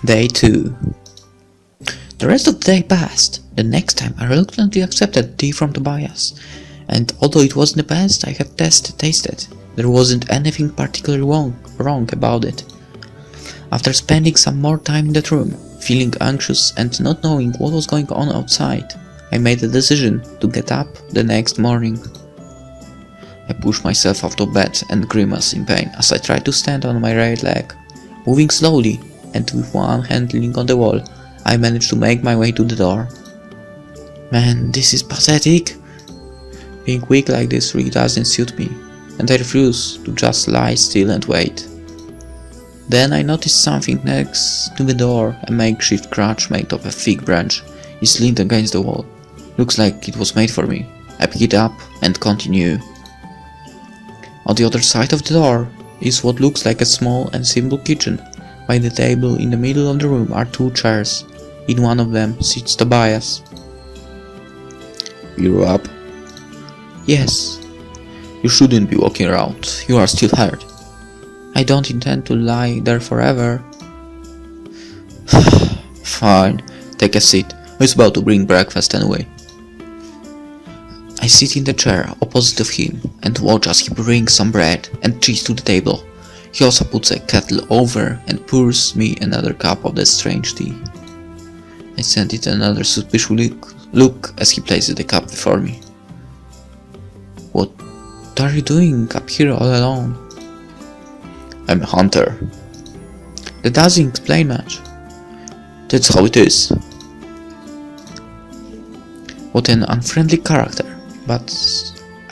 Day 2. The rest of the day passed. The next time I reluctantly accepted tea from Tobias, and although it wasn't the best I had tasted, there wasn't anything particularly wrong about it. After spending some more time in that room, feeling anxious and not knowing what was going on outside, I made the decision to get up the next morning. I pushed myself out of bed and grimaced in pain as I tried to stand on my right leg. Moving slowly, and with one hand leaning on the wall, I managed to make my way to the door. Man, this is pathetic. Being weak like this really doesn't suit me, and I refuse to just lie still and wait. Then I noticed something next to the door. A makeshift crutch made of a thick branch is leaned against the wall. Looks like it was made for me. I pick it up and continue. On the other side of the door is what looks like a small and simple kitchen. By the table in the middle of the room are 2 chairs. In one of them sits Tobias. You're up? Yes. You shouldn't be walking around. You are still hurt. I don't intend to lie there forever. Fine. Take a seat. I was about to bring breakfast anyway. I sit in the chair opposite of him and watch as he brings some bread and cheese to the table. He also puts a kettle over and pours me another cup of that strange tea. I send it another suspicious look as he places the cup before me. What are you doing up here all alone? I'm a hunter. That doesn't explain much. That's how it is. What an unfriendly character. But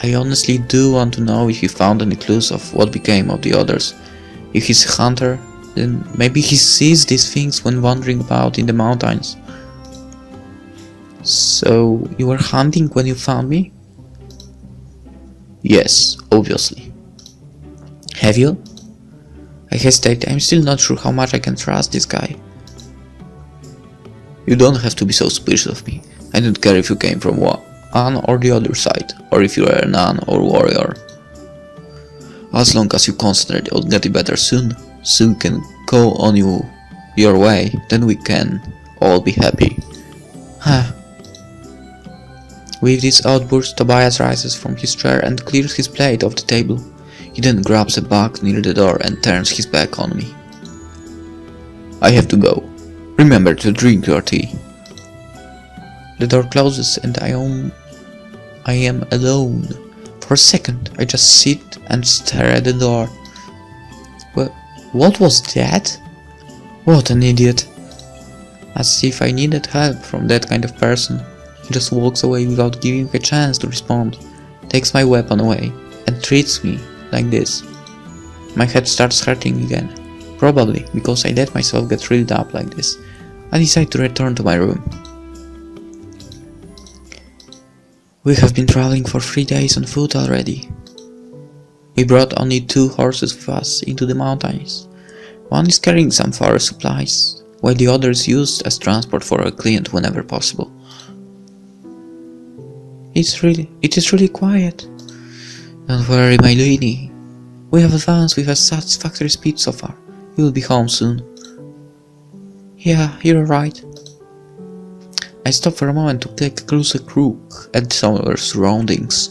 I honestly do want to know if he found any clues of what became of the others. If he's a hunter, then maybe he sees these things when wandering about in the mountains. So, you were hunting when you found me? Yes, obviously. Have you? I hesitate. I'm still not sure how much I can trust this guy. You don't have to be so suspicious of me. I don't care if you came from one or the other side, or if you are a nun or warrior. As long as you concentrate on getting better soon, so you can go on your way, then we can all be happy. With this outburst, Tobias rises from his chair and clears his plate off the table. He then grabs a bag near the door and turns his back on me. I have to go. Remember to drink your tea. The door closes and I am alone. For a second, I just sit and stare at the door. What was that? What an idiot. As if I needed help from that kind of person. He just walks away without giving me a chance to respond, takes my weapon away, and treats me like this. My head starts hurting again. Probably because I let myself get riled up like this. I decide to return to my room. We have been traveling for 3 days on foot already. We brought only 2 horses with us into the mountains. One is carrying some forest supplies, while the other is used as transport for a client whenever possible. It is really quiet. Don't worry, my Lena. We have advanced with a satisfactory speed so far. We will be home soon. Yeah, you're right. I stop for a moment to take a closer look at our surroundings.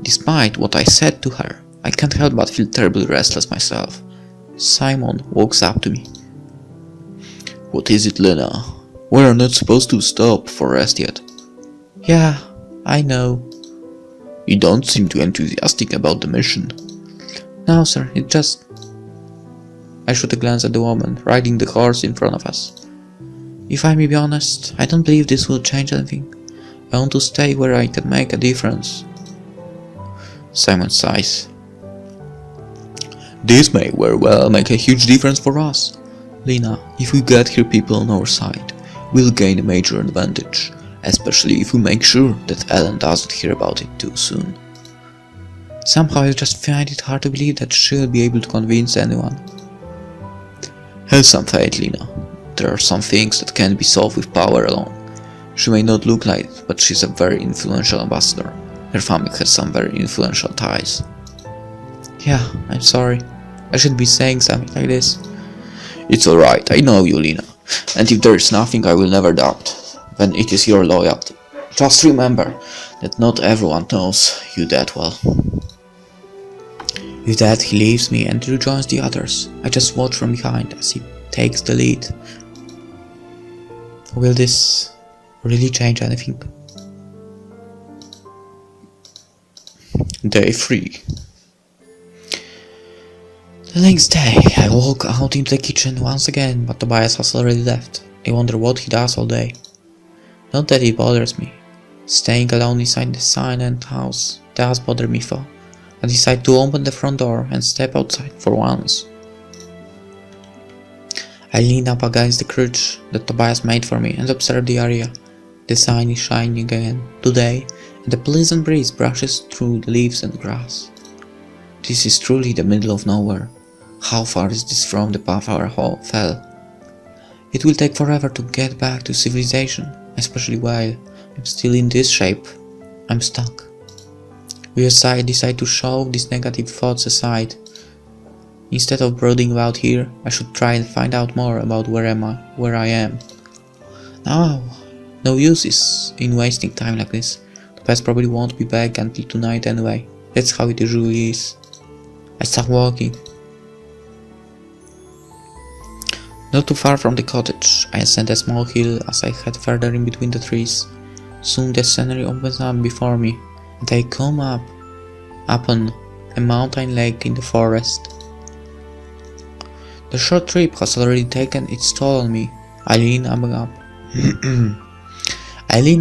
Despite what I said to her, I can't help but feel terribly restless myself. Simon walks up to me. What is it, Lena? We are not supposed to stop for rest yet. Yeah, I know. You don't seem too enthusiastic about the mission. No, sir, it just... I shoot a glance at the woman riding the horse in front of us. If I may be honest, I don't believe this will change anything. I want to stay where I can make a difference. Simon sighs. This may very well make a huge difference for us. Lena, if we get here people on our side, we'll gain a major advantage, especially if we make sure that Ellen doesn't hear about it too soon. Somehow I just find it hard to believe that she'll be able to convince anyone. Have some faith, Lena. There are some things that can't be solved with power alone. She may not look like it, but she's a very influential ambassador. Her family has some very influential ties. Yeah, I'm sorry. I should be saying something like this. It's alright, I know you, Lena. And if there is nothing I will never doubt, then it is your loyalty. Just remember that not everyone knows you that well. With that, he leaves me and rejoins the others. I just watch from behind as he takes the lead. Will this really change anything? Day 3. The next day, I walk out into the kitchen once again, but Tobias has already left. I wonder what he does all day. Not that it bothers me. Staying alone inside the silent house does bother me though. I decide to open the front door and step outside for once. I lean up against the crutch that Tobias made for me and observe the area. The sun is shining again today, and a pleasant breeze brushes through the leaves and grass. This is truly the middle of nowhere. How far is this from the path our home fell? It will take forever to get back to civilization, especially while I'm still in this shape. I'm stuck. We decide to shove these negative thoughts aside. Instead of brooding about here, I should try and find out more about where I am. Now, no use is in wasting time like this. The pets probably won't be back until tonight anyway. That's how it usually is. I start walking. Not too far from the cottage, I ascend a small hill as I head further in between the trees. Soon the scenery opens up before me, and I come upon a mountain lake in the forest. The short trip has already taken its toll on me. I lean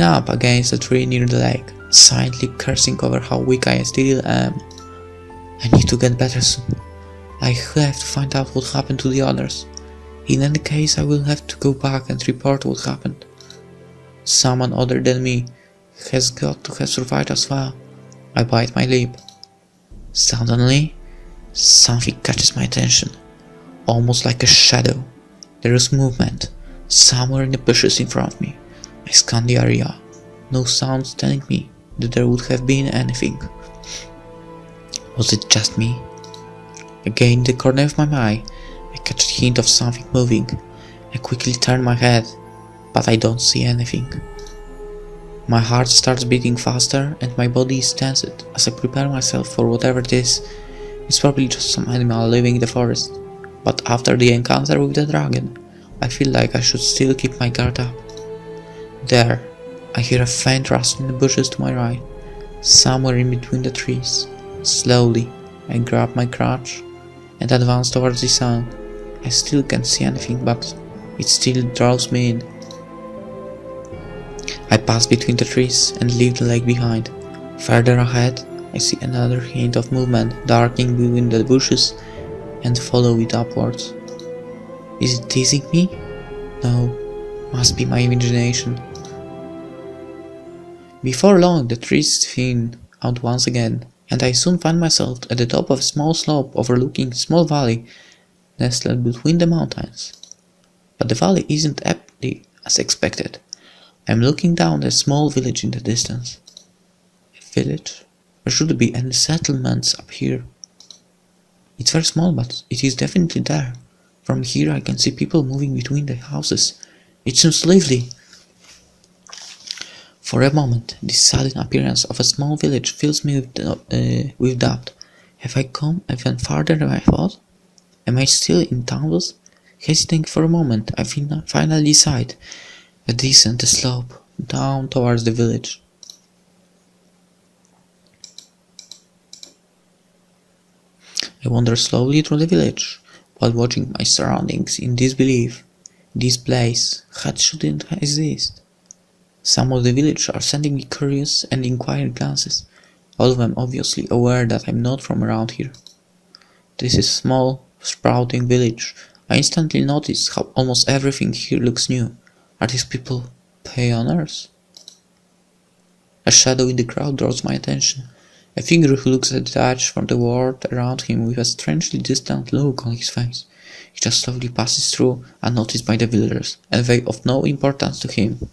up against a tree near the lake, silently cursing over how weak I still am. I need to get better soon. I have to find out what happened to the others. In any case, I will have to go back and report what happened. Someone other than me has got to have survived as well. I bite my lip. Suddenly, something catches my attention, almost like a shadow. There is movement, somewhere in the bushes in front of me. I scan the area. No sounds telling me that there would have been anything. Was it just me? Again, in the corner of my eye, I catch a hint of something moving. I quickly turn my head, but I don't see anything. My heart starts beating faster and my body is tensed as I prepare myself for whatever it is. It's probably just some animal living in the forest, but after the encounter with the dragon, I feel like I should still keep my guard up. There, I hear a faint rustle in the bushes to my right, somewhere in between the trees. Slowly, I grab my crutch and advance towards the sound. I still can't see anything, but it still draws me in. I pass between the trees and leave the lake behind. Further ahead, I see another hint of movement darkening between the bushes and follow it upwards. Is it teasing me? No, must be my imagination. Before long, the trees thin out once again, and I soon find myself at the top of a small slope overlooking a small valley nestled between the mountains. But the valley isn't empty as expected. I'm looking down at a small village in the distance. A village? There shouldn't be any settlements up here. It's very small, but it is definitely there. From here I can see people moving between the houses. It seems lively. For a moment, this sudden appearance of a small village fills me with doubt. Have I come even farther than I thought? Am I still in Taunus? Hesitating for a moment, I finally decide to descend the slope down towards the village. I wander slowly through the village, while watching my surroundings in disbelief. This place shouldn't exist. Some of the villagers are sending me curious and inquiring glances, all of them obviously aware that I'm not from around here. This is a small, sprouting village. I instantly notice how almost everything here looks new. Are these people pioneers? A shadow in the crowd draws my attention. A figure who looks detached from the world around him with a strangely distant look on his face. He just slowly passes through, unnoticed by the villagers, and they of no importance to him.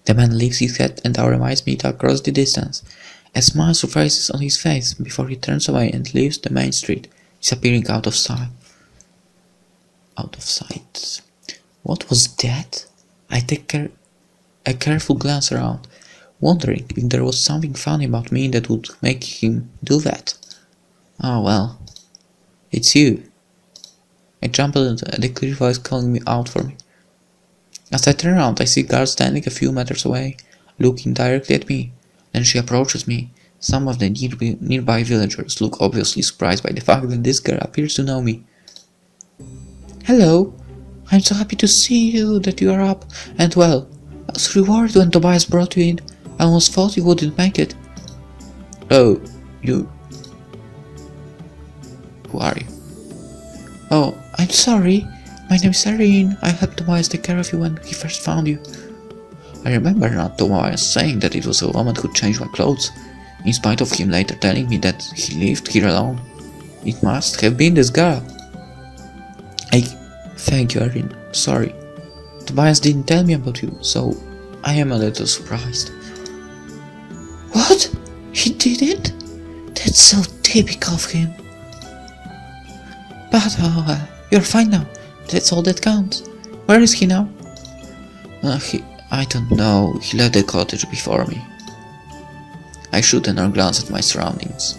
The man lifts his head and reminds me to across the distance. A smile surfaces on his face before he turns away and leaves the main street, disappearing out of sight. out of sight. What was that? I take a careful glance around, wondering if there was something funny about me that would make him do that. Oh well, it's you. I jump at the clear voice calling me out for me. As I turn around, I see a girl standing a few meters away, looking directly at me. Then she approaches me. Some of the nearby villagers look obviously surprised by the fact that this girl appears to know me. Hello, I'm so happy to see you, that you are up and well. I was rewarded when Tobias brought you in. I almost thought you wouldn't make it. Oh, you... Who are you? Oh, I'm sorry. My name is Irene. I helped Tobias take care of you when he first found you. I remember now Tobias saying that it was a woman who changed my clothes, in spite of him later telling me that he lived here alone. It must have been this girl. Thank you, Irene. Sorry. Tobias didn't tell me about you, so I am a little surprised. What? He didn't? That's so typical of him. But you're fine now. That's all that counts. Where is he now? I don't know. He left the cottage before me. I shoot another glance at my surroundings.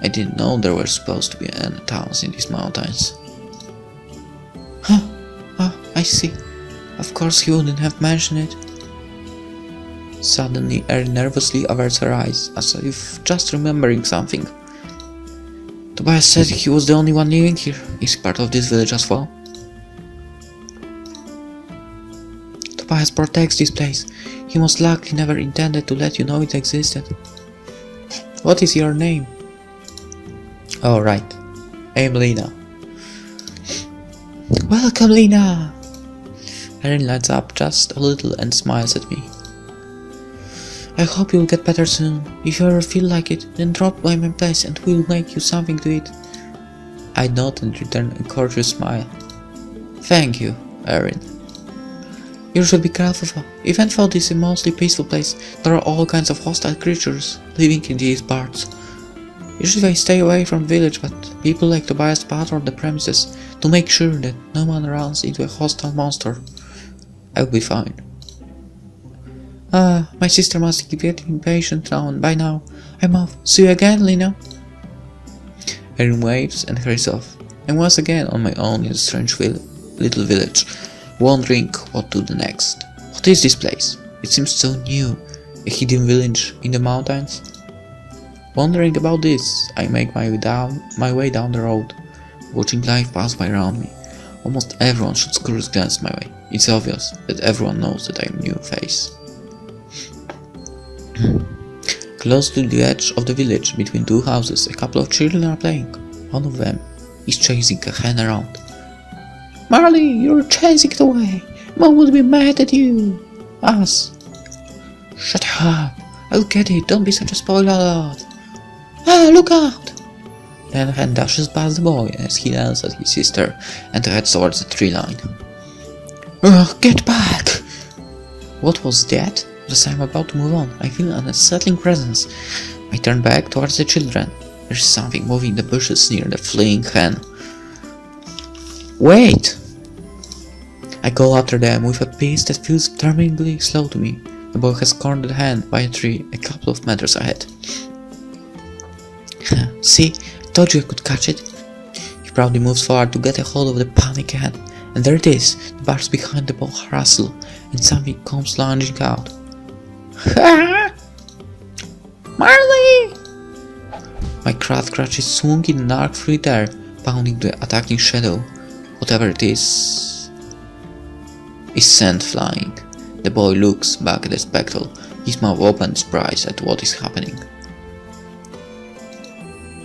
I didn't know there were supposed to be any towns in these mountains. Huh? Ah, I see. Of course he wouldn't have mentioned it. Suddenly, Erin nervously averts her eyes, as if just remembering something. Tobias said he was the only one living here. Is he part of this village as well? Tobias protects this place. He most likely never intended to let you know it existed. What is your name? Oh, right. I am Lena. Welcome, Lena! Erin lights up just a little and smiles at me. I hope you'll get better soon. If you ever feel like it, then drop by my place and we'll make you something to eat. I nod and return a courteous smile. Thank you, Erin. You should be careful. Even though this is a mostly peaceful place, there are all kinds of hostile creatures living in these parts. Usually I stay away from the village, but people like Tobias patrol the premises to make sure that no one runs into a hostile monster. I'll be fine. My sister must be getting impatient now, and by now I'm off. See you again, Lena. Erin waves and hurries off. I'm once again on my own in a strange little village, wondering what to do next. What is this place? It seems so new, a hidden village in the mountains. Wondering about this, I make my way down the road, watching life pass by around me. Almost everyone shoots curious glances my way. It's obvious that everyone knows that I'm a new face. Close to the edge of the village, between two houses, a couple of children are playing. One of them is chasing a hen around. Marley, you're chasing it away. Mom would be mad at you. Us. Shut up. I'll get it. Don't be such a spoiler alert. Ah, look out. Then the hen dashes past the boy as he yells at his sister and heads towards the tree line. Get back! What was that? As I'm about to move on, I feel an unsettling presence. I turn back towards the children. There's something moving in the bushes near the fleeing hen. Wait! I go after them with a pace that feels determinedly slow to me. The boy has cornered the hen by a tree a couple of meters ahead. See, I told you I could catch it. He proudly moves forward to get a hold of the panicked hen, and there it is. The bars behind the boy rustle, and something comes lunging out. Marley! My crutch is swung in an arc through the air, pounding the attacking shadow. Whatever it is sent flying. The boy looks back at the spectacle, his mouth open in surprise at what is happening.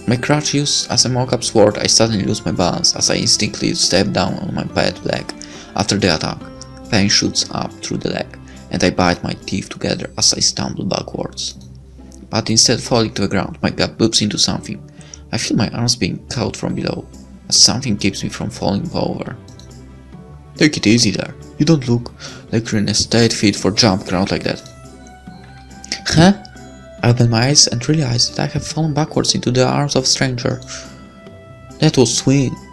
My crutch used as a mock-up sword, I suddenly lose my balance as I instinctively step down on my bad leg. After the attack, pain shoots up through the leg, and I bite my teeth together as I stumble backwards. But instead of falling to the ground, my gut bumps into something. I feel my arms being caught from below, as something keeps me from falling over. Take it easy there. You don't look like you're in a state fit for jump around like that. Huh? I open my eyes and realize that I have fallen backwards into the arms of a stranger. That was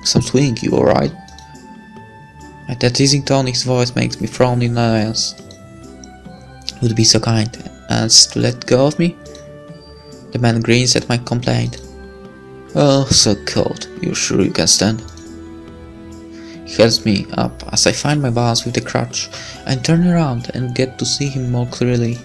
some swing, you alright? At that teasing tone, his voice makes me frown in annoyance. Would you be so kind as to let go of me? The man grins at my complaint. Oh, so cold. You sure you can stand? He helps me up as I find my balance with the crutch and turn around and get to see him more clearly.